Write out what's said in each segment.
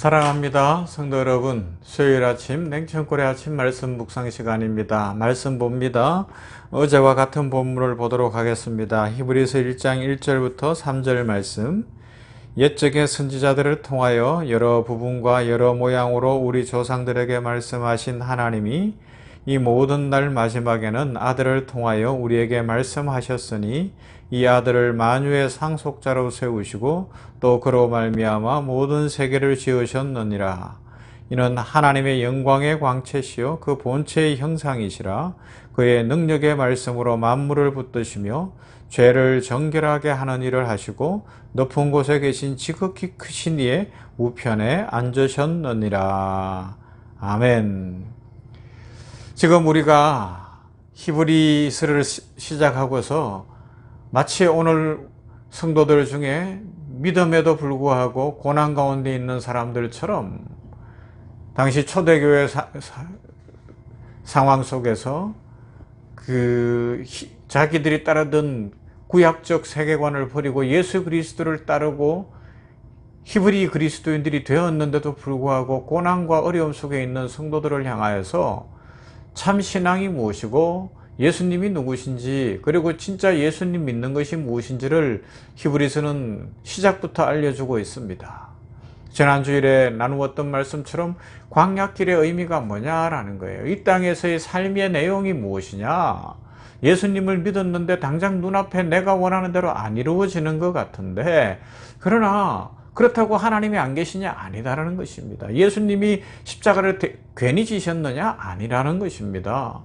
사랑합니다. 성도 여러분, 수요일 아침 냉천골의 아침 말씀 묵상 시간입니다. 말씀 봅니다. 어제와 같은 본문을 보도록 하겠습니다. 히브리서 1장 1절부터 3절 말씀. 옛적의 선지자들을 통하여 여러 부분과 여러 모양으로 우리 조상들에게 말씀하신 하나님이 이 모든 날 마지막에는 아들을 통하여 우리에게 말씀하셨으니 이 아들을 만유의 상속자로 세우시고 또 그로 말미암아 모든 세계를 지으셨느니라. 이는 하나님의 영광의 광채시요 그 본체의 형상이시라. 그의 능력의 말씀으로 만물을 붙드시며 죄를 정결하게 하는 일을 하시고 높은 곳에 계신 지극히 크신 이의 우편에 앉으셨느니라. 아멘. 지금 우리가 히브리서를 시작하고서 마치 오늘 성도들 중에 믿음에도 불구하고 고난 가운데 있는 사람들처럼 당시 초대교회 상황 속에서 자기들이 따르던 구약적 세계관을 버리고 예수 그리스도를 따르고 히브리 그리스도인들이 되었는데도 불구하고 고난과 어려움 속에 있는 성도들을 향하여서 참 신앙이 무엇이고 예수님이 누구신지, 그리고 진짜 예수님 믿는 것이 무엇인지를 히브리서는 시작부터 알려주고 있습니다. 지난주일에 나누었던 말씀처럼 광야길의 의미가 뭐냐라는 거예요. 이 땅에서의 삶의 내용이 무엇이냐. 예수님을 믿었는데 당장 눈앞에 내가 원하는 대로 안 이루어지는 것 같은데, 그러나 그렇다고 하나님이 안 계시냐? 아니다라는 것입니다. 예수님이 십자가를 괜히 지셨느냐? 아니라는 것입니다.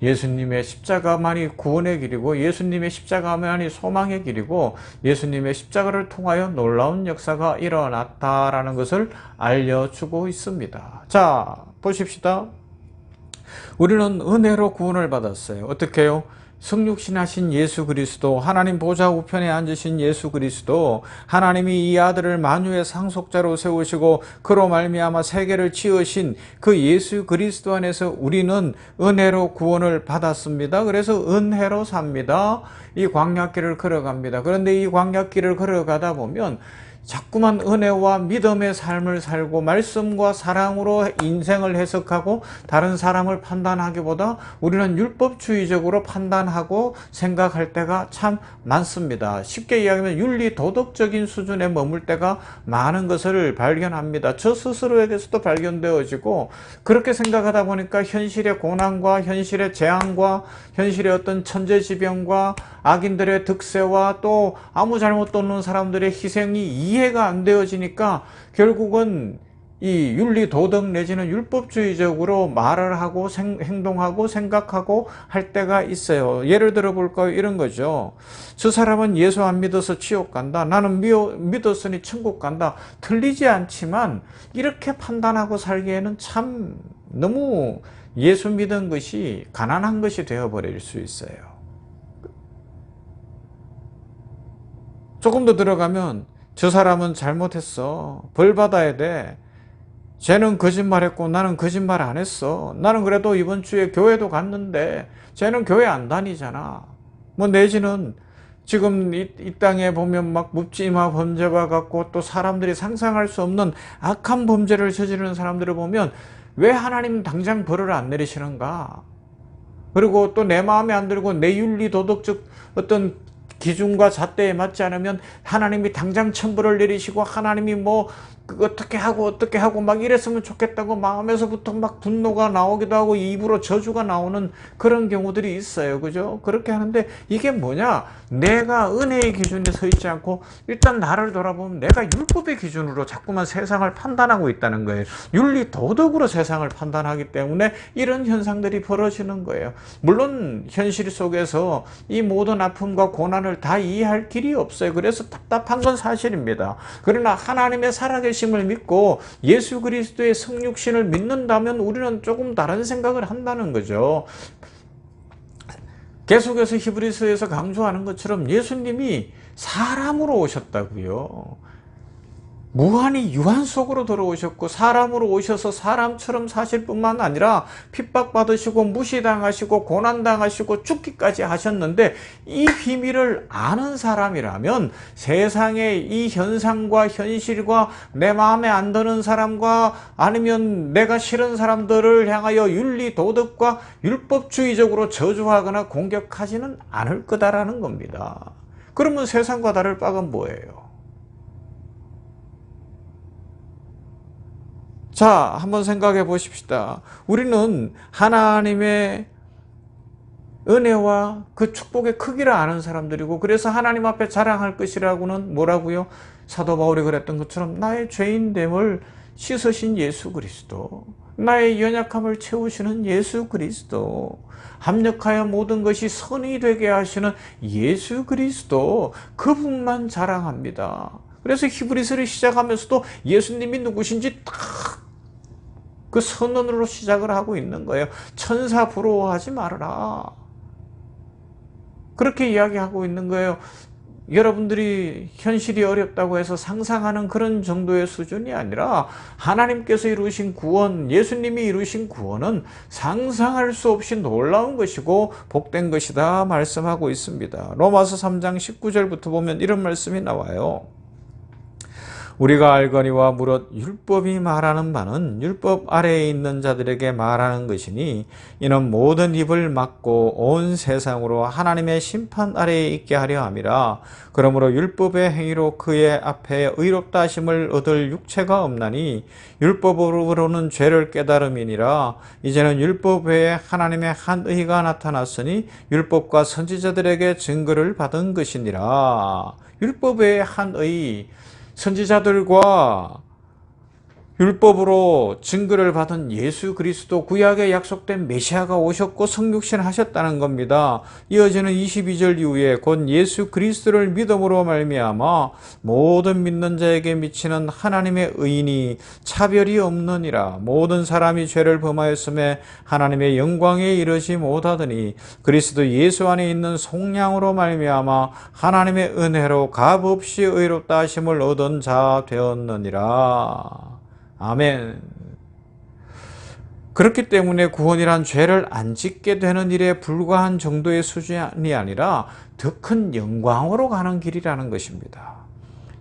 예수님의 십자가만이 구원의 길이고 예수님의 십자가만이 소망의 길이고 예수님의 십자가를 통하여 놀라운 역사가 일어났다라는 것을 알려주고 있습니다. 자, 보십시다. 우리는 은혜로 구원을 받았어요. 어떻게 해요? 성육신하신 예수 그리스도, 하나님 보좌 우편에 앉으신 예수 그리스도, 하나님이 이 아들을 만유의 상속자로 세우시고 그로 말미암아 세계를 지으신 그 예수 그리스도 안에서 우리는 은혜로 구원을 받았습니다. 그래서 은혜로 삽니다. 이 광야길을 걸어갑니다. 그런데 이 광야길을 걸어가다 보면 자꾸만 은혜와 믿음의 삶을 살고 말씀과 사랑으로 인생을 해석하고 다른 사람을 판단하기보다 우리는 율법주의적으로 판단하고 생각할 때가 참 많습니다. 쉽게 이야기하면 윤리 도덕적인 수준에 머물 때가 많은 것을 발견합니다. 저 스스로에게서도 발견되어지고, 그렇게 생각하다 보니까 현실의 고난과 현실의 재앙과 현실의 어떤 천재지변과 악인들의 득세와 또 아무 잘못도 없는 사람들의 희생이 이해가 안 되어지니까 결국은 이 윤리 도덕 내지는 율법주의적으로 말을 하고 행동하고 생각하고 할 때가 있어요. 예를 들어 볼까요? 이런 거죠. 저 사람은 예수 안 믿어서 지옥 간다. 나는 믿었으니 천국 간다. 틀리지 않지만 이렇게 판단하고 살기에는 참 너무 예수 믿은 것이 가난한 것이 되어버릴 수 있어요. 조금 더 들어가면 저 사람은 잘못했어. 벌 받아야 돼. 쟤는 거짓말했고 나는 거짓말 안 했어. 나는 그래도 이번 주에 교회도 갔는데 쟤는 교회 안 다니잖아. 뭐 내지는 지금 이 땅에 보면 막 묵지마 범죄와 같고 또 사람들이 상상할 수 없는 악한 범죄를 저지르는 사람들을 보면 왜 하나님 당장 벌을 안 내리시는가? 그리고 또 내 마음에 안 들고 내 윤리 도덕적 어떤 기준과 잣대에 맞지 않으면 하나님이 당장 천벌을 내리시고 하나님이 뭐 어떻게 하고 막 이랬으면 좋겠다고 마음에서부터 막 분노가 나오기도 하고 입으로 저주가 나오는 그런 경우들이 있어요. 그죠? 그렇게 하는데 이게 뭐냐? 내가 은혜의 기준에 서 있지 않고 일단 나를 돌아보면 내가 율법의 기준으로 자꾸만 세상을 판단하고 있다는 거예요. 윤리 도덕으로 세상을 판단하기 때문에 이런 현상들이 벌어지는 거예요. 물론 현실 속에서 이 모든 아픔과 고난을 다 이해할 길이 없어요. 그래서 답답한 건 사실입니다. 그러나 하나님의 살아계심을 믿고 예수 그리스도의 성육신을 믿는다면 우리는 조금 다른 생각을 한다는 거죠. 계속해서 히브리서에서 강조하는 것처럼 예수님이 사람으로 오셨다고요. 무한히 유한 속으로 들어오셨고 사람으로 오셔서 사람처럼 사실 뿐만 아니라 핍박받으시고 무시당하시고 고난당하시고 죽기까지 하셨는데, 이 비밀을 아는 사람이라면 세상의 이 현상과 현실과 내 마음에 안 드는 사람과 아니면 내가 싫은 사람들을 향하여 윤리 도덕과 율법주의적으로 저주하거나 공격하지는 않을 거다라는 겁니다. 그러면 세상과 다를 바가 뭐예요? 자, 한번 생각해 보십시다. 우리는 하나님의 은혜와 그 축복의 크기를 아는 사람들이고, 그래서 하나님 앞에 자랑할 것이라고는 뭐라고요? 사도 바울이 그랬던 것처럼 나의 죄인됨을 씻으신 예수 그리스도, 나의 연약함을 채우시는 예수 그리스도, 합력하여 모든 것이 선이 되게 하시는 예수 그리스도, 그분만 자랑합니다. 그래서 히브리서를 시작하면서도 예수님이 누구신지 딱 그 선언으로 시작을 하고 있는 거예요. 천사 부러워하지 말아라. 그렇게 이야기하고 있는 거예요. 여러분들이 현실이 어렵다고 해서 상상하는 그런 정도의 수준이 아니라 하나님께서 이루신 구원, 예수님이 이루신 구원은 상상할 수 없이 놀라운 것이고 복된 것이다 말씀하고 있습니다. 로마서 3장 19절부터 보면 이런 말씀이 나와요. 우리가 알거니와 무릇 율법이 말하는 바는 율법 아래에 있는 자들에게 말하는 것이니, 이는 모든 입을 막고 온 세상으로 하나님의 심판 아래에 있게 하려 함이라. 그러므로 율법의 행위로 그의 앞에 의롭다 하심을 얻을 육체가 없나니 율법으로는 죄를 깨달음이니라. 이제는 율법 외에 하나님의 한 의가 나타났으니 율법과 선지자들에게 증거를 받은 것이니라. 율법 외에 한 의, 선지자들과 율법으로 증거를 받은 예수 그리스도, 구약에 약속된 메시아가 오셨고 성육신 하셨다는 겁니다. 이어지는 22절 이후에 곧 예수 그리스도를 믿음으로 말미암아 모든 믿는 자에게 미치는 하나님의 의인이 차별이 없느니라. 모든 사람이 죄를 범하였음에 하나님의 영광에 이르지 못하더니 그리스도 예수 안에 있는 속량으로 말미암아 하나님의 은혜로 값없이 의롭다 하심을 얻은 자 되었느니라. 아멘. 그렇기 때문에 구원이란 죄를 안 짓게 되는 일에 불과한 정도의 수준이 아니라 더 큰 영광으로 가는 길이라는 것입니다.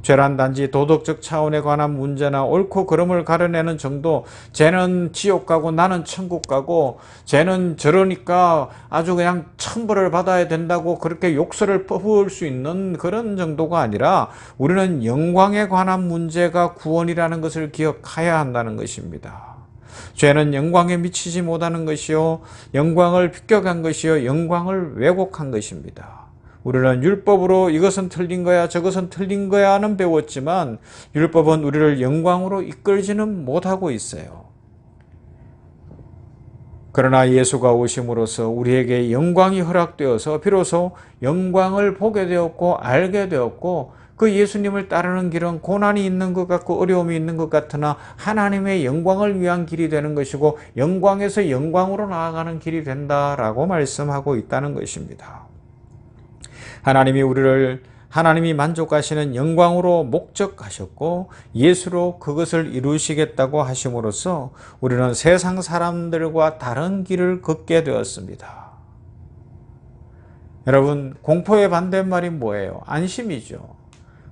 죄란 단지 도덕적 차원에 관한 문제나 옳고 그름을 가려내는 정도, 쟤는 지옥 가고 나는 천국 가고, 쟤는 저러니까 아주 그냥 천벌을 받아야 된다고 그렇게 욕설을 퍼부을 수 있는 그런 정도가 아니라, 우리는 영광에 관한 문제가 구원이라는 것을 기억해야 한다는 것입니다. 죄는 영광에 미치지 못하는 것이요, 영광을 비껴간 것이요, 영광을 왜곡한 것입니다. 우리는 율법으로 이것은 틀린 거야, 저것은 틀린 거야 는 배웠지만 율법은 우리를 영광으로 이끌지는 못하고 있어요. 그러나 예수가 오심으로써 우리에게 영광이 허락되어서 비로소 영광을 보게 되었고 알게 되었고, 그 예수님을 따르는 길은 고난이 있는 것 같고 어려움이 있는 것 같으나 하나님의 영광을 위한 길이 되는 것이고 영광에서 영광으로 나아가는 길이 된다라고 말씀하고 있다는 것입니다. 하나님이 만족하시는 영광으로 목적하셨고 예수로 그것을 이루시겠다고 하심으로써 우리는 세상 사람들과 다른 길을 걷게 되었습니다. 여러분, 공포의 반대말이 뭐예요? 안심이죠.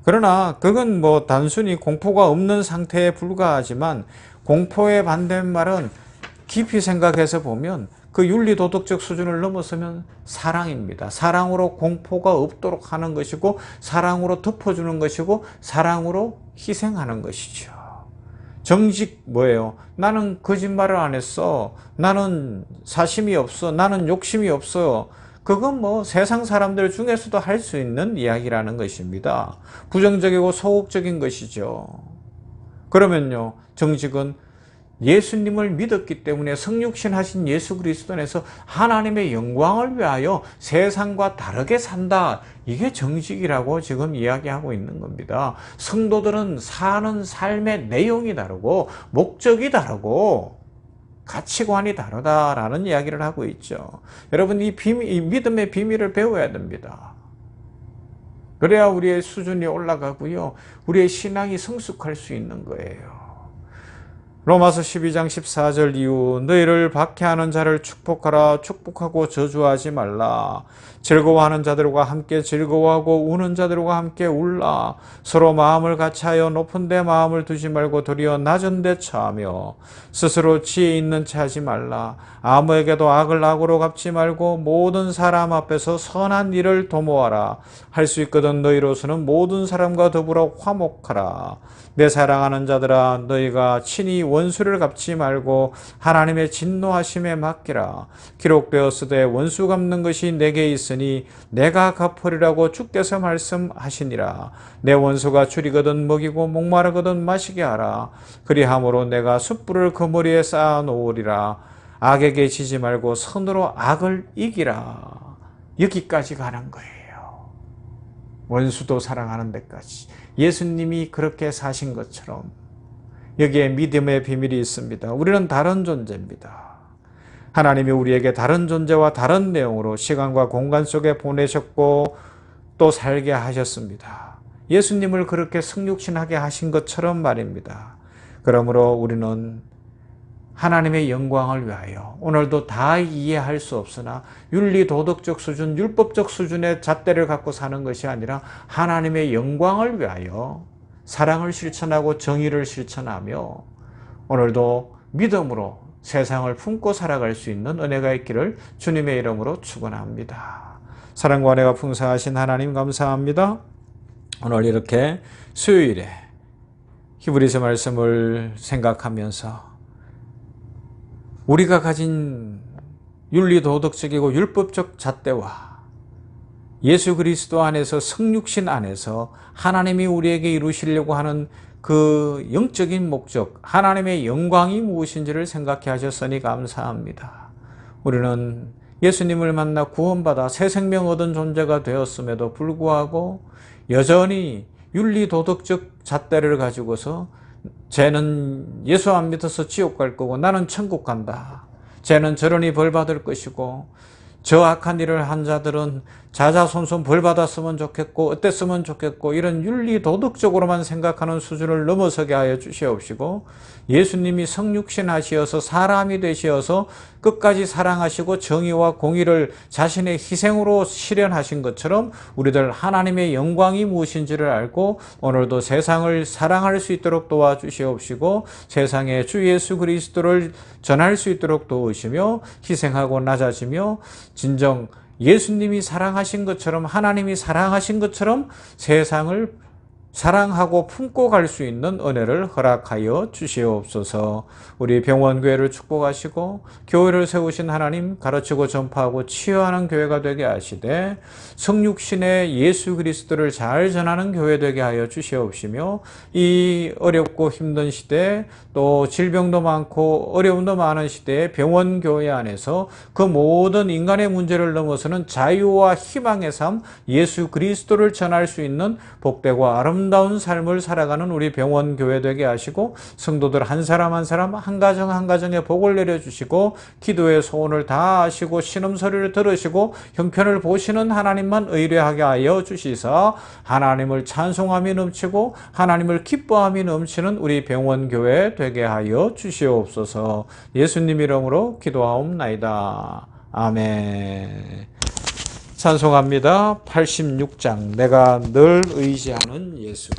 그러나 그건 단순히 공포가 없는 상태에 불과하지만, 공포의 반대말은 깊이 생각해서 보면 그 윤리도덕적 수준을 넘어서면 사랑입니다. 사랑으로 공포가 없도록 하는 것이고, 사랑으로 덮어주는 것이고, 사랑으로 희생하는 것이죠. 정직 뭐예요? 나는 거짓말을 안 했어. 나는 사심이 없어. 나는 욕심이 없어. 그건 세상 사람들 중에서도 할 수 있는 이야기라는 것입니다. 부정적이고 소극적인 것이죠. 그러면요, 정직은 예수님을 믿었기 때문에 성육신 하신 예수 그리스도 안에서 하나님의 영광을 위하여 세상과 다르게 산다. 이게 정직이라고 지금 이야기하고 있는 겁니다. 성도들은 사는 삶의 내용이 다르고 목적이 다르고 가치관이 다르다라는 이야기를 하고 있죠. 여러분, 이 믿음의 비밀을 배워야 됩니다. 그래야 우리의 수준이 올라가고요. 우리의 신앙이 성숙할 수 있는 거예요. 로마서 12장 14절 이후 너희를 박해하는 자를 축복하라. 축복하고 저주하지 말라. 즐거워하는 자들과 함께 즐거워하고 우는 자들과 함께 울라. 서로 마음을 같이하여 높은 데 마음을 두지 말고 도리어 낮은 데 처하며 스스로 지혜 있는 체 하지 말라. 아무에게도 악을 악으로 갚지 말고 모든 사람 앞에서 선한 일을 도모하라. 할 수 있거든 너희로서는 모든 사람과 더불어 화목하라. 내 사랑하는 자들아 너희가 친히 원수를 갚지 말고 하나님의 진노하심에 맡기라. 기록되었으되 원수 갚는 것이 내게 있으니 내가 갚으리라고 주께서 말씀하시니라. 내 원수가 줄이거든 먹이고 목마르거든 마시게 하라. 그리함으로 내가 숯불을 그 머리에 쌓아 놓으리라. 악에게 지지 말고 선으로 악을 이기라. 여기까지 가는 거예요. 원수도 사랑하는 데까지. 예수님이 그렇게 사신 것처럼 여기에 믿음의 비밀이 있습니다. 우리는 다른 존재입니다. 하나님이 우리에게 다른 존재와 다른 내용으로 시간과 공간 속에 보내셨고 또 살게 하셨습니다. 예수님을 그렇게 성육신하게 하신 것처럼 말입니다. 그러므로 우리는 하나님의 영광을 위하여 오늘도 다 이해할 수 없으나 윤리 도덕적 수준, 율법적 수준의 잣대를 갖고 사는 것이 아니라 하나님의 영광을 위하여 사랑을 실천하고 정의를 실천하며 오늘도 믿음으로 세상을 품고 살아갈 수 있는 은혜가 있기를 주님의 이름으로 축원합니다. 사랑과 은혜가 풍성하신 하나님 감사합니다. 오늘 이렇게 수요일에 히브리서 말씀을 생각하면서 우리가 가진 윤리도덕적이고 율법적 잣대와 예수 그리스도 안에서 성육신 안에서 하나님이 우리에게 이루시려고 하는 그 영적인 목적, 하나님의 영광이 무엇인지를 생각해 하셨으니 감사합니다. 우리는 예수님을 만나 구원받아 새 생명 얻은 존재가 되었음에도 불구하고 여전히 윤리도덕적 잣대를 가지고서 쟤는 예수 안 믿어서 지옥 갈 거고 나는 천국 간다. 쟤는 저러니 벌 받을 것이고 저 악한 일을 한 자들은 자자손손 벌 받았으면 좋겠고 어땠으면 좋겠고 이런 윤리 도덕적으로만 생각하는 수준을 넘어서게 하여 주시옵시고 예수님이 성육신 하시어서 사람이 되시어서 끝까지 사랑하시고 정의와 공의를 자신의 희생으로 실현하신 것처럼 우리들 하나님의 영광이 무엇인지를 알고 오늘도 세상을 사랑할 수 있도록 도와주시옵시고 세상에 주 예수 그리스도를 전할 수 있도록 도우시며 희생하고 낮아지며 진정 예수님이 사랑하신 것처럼 하나님이 사랑하신 것처럼 세상을 사랑하고 품고 갈 수 있는 은혜를 허락하여 주시옵소서. 우리 병원교회를 축복하시고 교회를 세우신 하나님 가르치고 전파하고 치유하는 교회가 되게 하시되 성육신의 예수 그리스도를 잘 전하는 교회 되게 하여 주시옵시며 이 어렵고 힘든 시대 또 질병도 많고 어려움도 많은 시대에 병원교회 안에서 그 모든 인간의 문제를 넘어서는 자유와 희망의 삶 예수 그리스도를 전할 수 있는 복되고 아름다운 삶을 살아가는 우리 병원교회 되게 하시고 성도들 한 사람 한 사람 한 가정 한 가정에 복을 내려주시고 기도의 소원을 다 아시고 신음소리를 들으시고 형편을 보시는 하나님만 의뢰하게 하여 주시사 하나님을 찬송함이 넘치고 하나님을 기뻐함이 넘치는 우리 병원교회 되게 하여 주시옵소서. 예수님 이름으로 기도하옵나이다. 아멘. 찬송합니다. 86장 내가 늘 의지하는 예수.